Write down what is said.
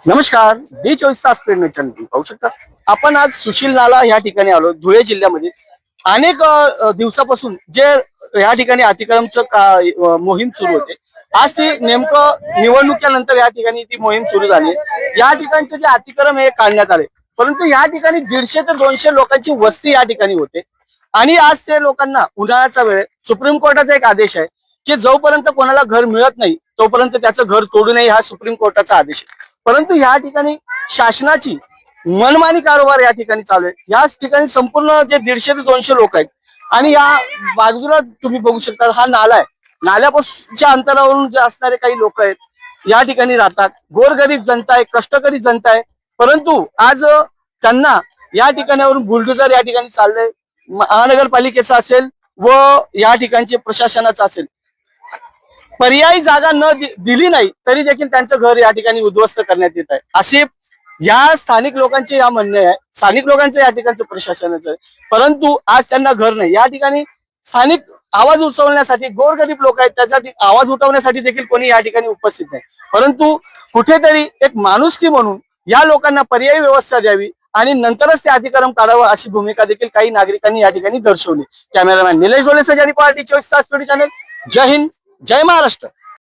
नमस्कार, दी 24 तास paid news channel पाहू शकता. आपण आज सुशील नाला या ठिकाणी आलो. धुळे जिल्ह्यामध्ये अनेक दिवसापासून जे या ठिकाणी अतिक्रमचं मोहीम सुरू होते. आज ती नेमकं निवडणुकीनंतर या ठिकाणी ती मोहीम सुरू झाली. या ठिकाणचे जे अतिक्रम हे काढण्यात आले, परंतु या ठिकाणी 150 ते 200 लोकांची वस्ती या ठिकाणी होते. आणि आज ते लोकांना उन्हाळ्याचा वेळ, सुप्रीम कोर्टाचा एक आदेश आहे की जोपर्यंत कोणाला घर मिळत नाही तोपर्यंत त्याचं घर तोडू नये, हा सुप्रीम कोर्टाचा आदेश आहे. परंतु या ठिकाणी शासनाची मनमानी कारभार या ठिकाणी चालू आहे. याच ठिकाणी संपूर्ण जे 150 ते 200 लोक आहेत आणि या बाजूला तुम्ही बघू शकता हा नाला आहे. नाल्यापासूनच्या अंतरावरून जे असणारे काही लोक आहेत या ठिकाणी राहतात. गोरगरीब जनता आहे, कष्टकरी जनता आहे. परंतु आज त्यांना या ठिकाणावरून बुलडोझर या ठिकाणी चाललंय. महानगरपालिकेचा असेल व या ठिकाणचे प्रशासनाचा असेल, पर्यायी जागा न दिली नाही तरी देखील त्यांचं घर या ठिकाणी उद्ध्वस्त करण्यात येत आहे. असे या स्थानिक लोकांचे या म्हणणे आहे. स्थानिक लोकांचं या ठिकाणचं प्रशासनाचं आहे. परंतु आज त्यांना घर नाही. या ठिकाणी स्थानिक आवाज उठवण्यासाठी गोरगरीब लोक आहेत, त्यासाठी आवाज उठवण्यासाठी देखील कोणी या ठिकाणी उपस्थित नाही. परंतु कुठेतरी एक माणुसकी म्हणून या लोकांना पर्यायी व्यवस्था द्यावी आणि नंतरच ते अतिक्रम काढावं अशी भूमिका देखील काही नागरिकांनी या ठिकाणी दर्शवली. कॅमेरामॅन निलेश डोले, सजारी पार्टी 24 तास चॅनल. जय हिंद, जय महाराष्ट्र.